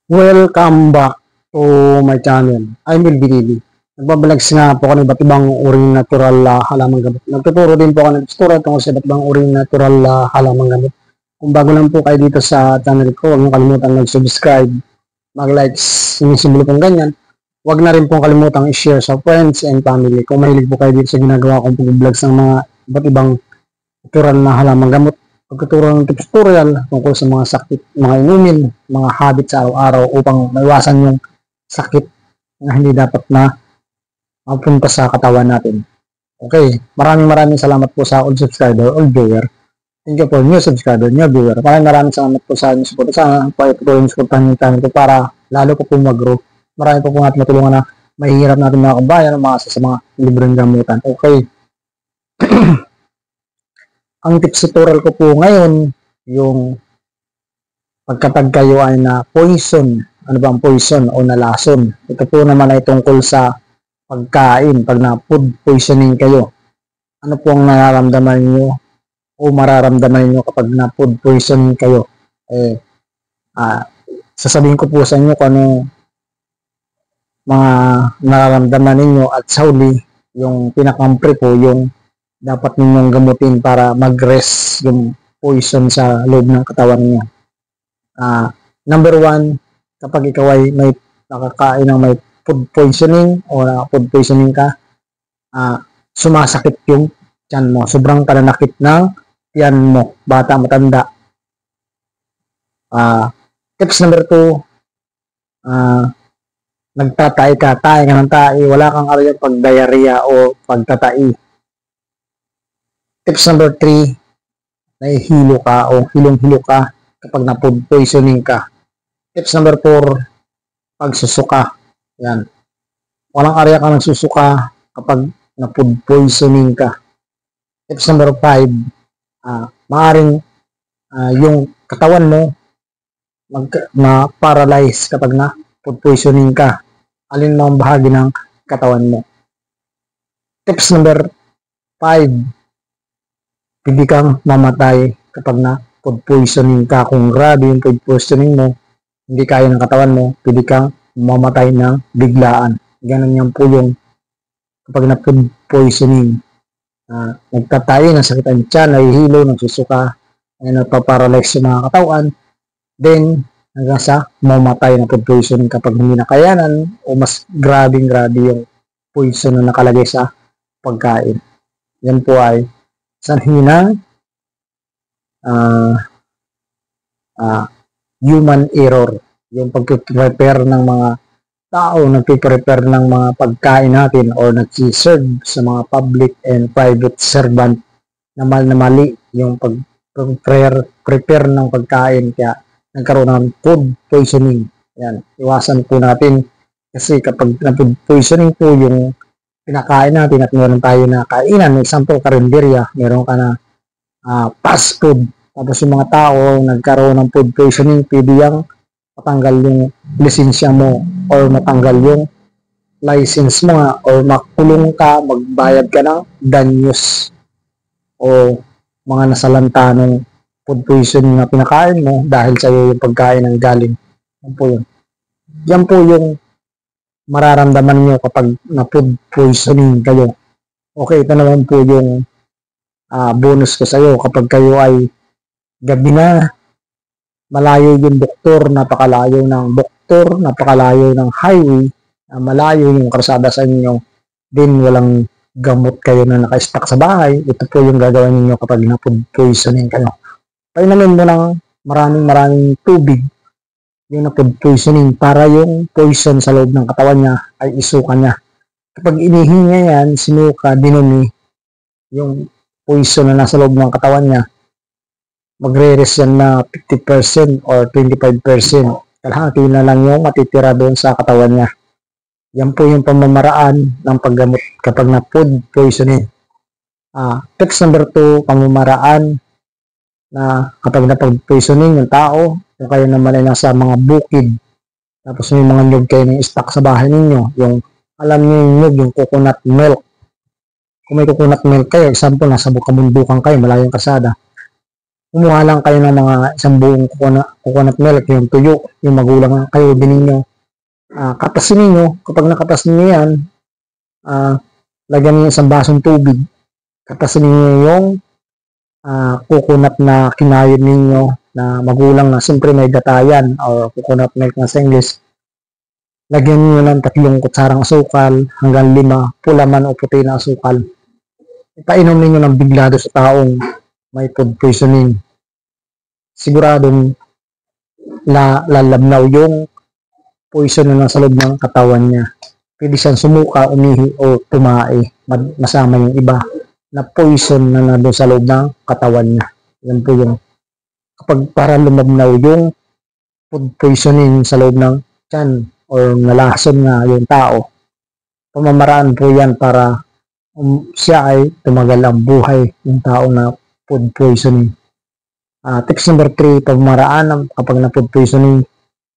Welcome back to my channel. I'm Will Binili. Nagbabalags nga po ako ng iba't ibang uring natural halaman gamot. Nagtuturo din po ako ng istorya tungkol sa iba't ibang uring natural halaman gamot. Kung bago lang po kayo dito sa channel ko, huwag niyo kalimutan mag-subscribe, mag-likes, sinisimbolo pong ganyan. Huwag na rin pong kalimutan i-share sa friends and family. Kung mahilig po kayo dito sa ginagawa kong pag-vlogs ng mga iba't ibang natural na halaman gamot, pagkuturo ng tutorial tungkol sa mga sakit, mga inumin, mga habit sa araw-araw upang maiwasan yung sakit na hindi dapat na mapunta sa katawan natin. Okay, maraming salamat po sa all subscriber, all viewer. Thank you for new subscriber, new viewer. Maraming salamat po sa inyong support. Sana po ay patuloy yung supportan yung channel ko para lalo po mag-grow. Marami po natin matulungan na mahihirap natin mga kabayan na makasa sa mga libreng gamutan. Okay. Ang tips tutorial ko po ngayon, yung pagkatag kayo ay na poison. Ano ba ang poison o nalason? Ito po naman ay tungkol sa pagkain. Pag na food poisoning kayo, ano po ang nararamdaman niyo o mararamdaman niyo kapag na food poisoning kayo? Sasabihin ko po sa inyo kung ano mga nararamdaman ninyo at sa huli, yung pinakampre po, yung dapat ninyong gamutin para mag-rest yung poison sa loob ng katawan niyo. Number 1, kapag ikaw ay may nakakain ng may food poisoning o food poisoning ka, sumasakit yung tiyan mo. Sobrang pananakit ng tiyan mo, bata, matanda. Tips number 2, nagtatai ka, tae ka ng tae, wala kang aral yung pag-diarrhea o pagtatai. Tips number 3, nahihilo ka o hilong-hilo ka kapag na food poisoning ka. Tips number 4, pagsusuka. Yan. Walang area ka nagsusuka kapag na food poisoning ka. Tips number 5, maaaring yung katawan mo ma-paralyze kapag na food poisoning ka. Alin mang bahagi ng katawan mo. Tips number 5, pwede kang mamatay kapag na food poisoning ka. Kung grabe yung food poisoning mo, hindi kaya ng katawan mo, pwede kang mamatay ng biglaan. Ganun yan po yung kapag na food poisoning. Nagtatay, nasakit ang tiyan, nahihilo, nagsusuka, nagpaparalyze yung mga katawan, then hanggang sa mamatay ng food poisoning kapag hindi nakayanan o mas grabe yung poison na nakalagay sa pagkain. Yan po ay sanhi ng human error. Yung pag-prepare ng mga tao, nag-prepare ng mga pagkain natin or nag-serve sa mga public and private servant na mali yung pag-prepare ng pagkain, kaya nagkaroon ng food poisoning. Yan, iwasan po natin kasi kapag na-food poisoning po yung pinakain natin at meron tayo na kainan, example, karinderya, meron ka na fast food, tapos yung mga tao nagkaroon ng food poisoning, pwede yung matanggal yung lisensya mo or matanggal yung license mo or makulong ka, magbayad ka ng danyos o mga nasalanta ng food poisoning na pinakain mo dahil sa iyo yung pagkain ng galing. Yan po yun. Yan po yung mararamdaman nyo kapag na food poisoning kayo. Okay, ito naman po yung bonus ko sa iyo. Kapag kayo ay gabi na, malayo yung doktor, napakalayo ng doktor, napakalayo ng highway, malayo yung karsada sa inyo, din walang gamot kayo na naka-stack sa bahay, ito po yung gagawin niyo kapag na food poisoning kayo. Painumin mo ng maraming tubig yung na food poisoning para yung poison sa loob ng katawan niya ay isuka niya. Kapag inihinga yan, sinuka, dinumi, yung poison na nasa loob ng katawan niya, magre-rest yan na 50% or 25%. Kalahati na lang yung matitira doon sa katawan niya. Yan po yung pamamaraan ng paggamot kapag na food poisoning. Tips number 2, pamamaraan na kapag na food poisoning yung tao, kung kayo naman ay nasa mga bukid, tapos may mga nyug kayo ng stock sa bahay ninyo, yung alam niyo yung nyug, yung coconut milk. Kung may coconut milk kayo, example, nasa bukamundukan kayo, malayong kasada, kumuha lang kayo ng mga isang buong coconut milk, yung tuyo, yung magulang kayo din ninyo. Katasin ninyo, kapag nakatas ninyo yan, lagyan niyo isang basong tubig, katasin ninyo yung coconut na kinayod ninyo na magulang na siyempre may gatayan or coconut milk na sa English. Lagyan niyo ng 3 kutsarang asukal hanggang 5 pula man o puti na asukal. Ipainom ninyo ng biglado sa taong may food poisoning. Siguradong lalabnaw yung poison na nasa loob ng katawan niya. Pwede siyang sumuka, umihi o tumae. Masama yung iba na poison na nandun sa loob ng katawan niya. Yan po yung kapag para lumabnaw yung food poisoning sa loob ng tiyan or nalason nga yung tao. Pamamaraan po yan para siya ay tumagal ang buhay ng tao na food poisoning. Tips number 3, pamamaraan kapag na food poisoning,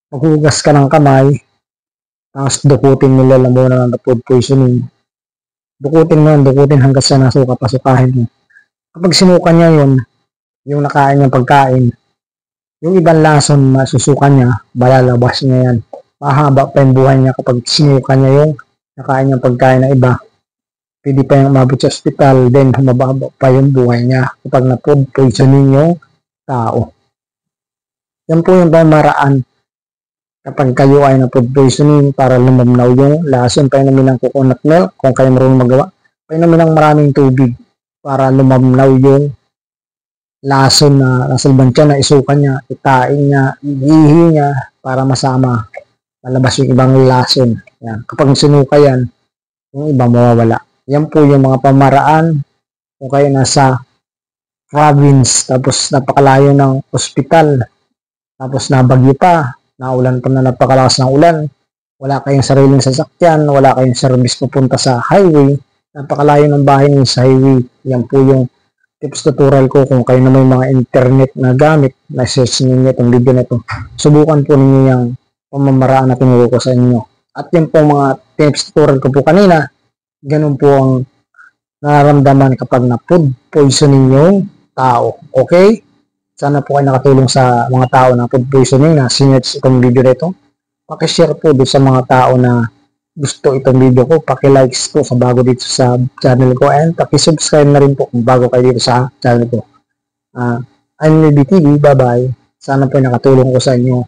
maghugas ka ng kamay, tapos dukutin mo lalamunan ng food poisoning. Dukutin hanggang sa nasuka-pasukahin mo. Kapag sinuka niya yun, yung nakain niyang pagkain, yung ibang lason masusukan niya, malalabas niya yan. Mahaba pa yung buhay niya kapag sinuka niya yung nakain niyang pagkain na iba. Pwede pa yung umabot sa hospital, then humababa pa yung buhay niya kapag na food poisoning yung tao. Yan po yung pamaraan kapag kayo ay na food poisoning para lumamnaw yung lason. Painumin ng coconut milk kung kayo marunong magawa. Painumin ng maraming tubig para lumamnaw yung lason na nasa bansya na isukan niya, itain niya, iihi niya para masama, malabas yung ibang lason. Yan. Kapag sinuka yan, yung iba mawawala. Yan po yung mga pamaraan kung kayo nasa province, tapos napakalayo ng ospital, tapos nabagyo pa, naulan pa na napakalakas ng ulan, wala kayong sariling sasakyan, wala kayong service pupunta sa highway, napakalayo ng bahay niyo sa highway. Yan po yung tips tutorial ko kung kayo na may mga internet na gamit, na search ninyo itong video na ito. Subukan po ninyo yung pamamaraan na tinuro ko sa inyo. At yung po mga tips tutorial ko po kanina, ganun po ang nararamdaman kapag na food poisoning yung tao. Okay? Sana po kayo nakatulong sa mga tao na food poisoning na sinerch itong video na ito. Pakishare po doon sa mga tao na gusto itong video ko. Pakilikes po sa bago dito sa channel ko, and pakisubscribe na rin po kung bago kayo dito sa channel ko. I'm Libby TV. Bye-bye. Sana po nakatulong ko sa inyo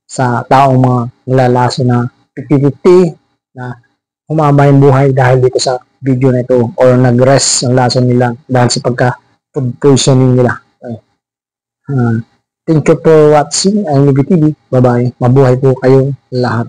sa taong mga nilalaso na 50-50 na humaba yung buhay dahil dito sa video na ito, or nag-rest ang lason nila dahil sa pagka-food poisoning nila. Thank you for watching. I'm Libby TV. Bye-bye. Mabuhay po kayong lahat.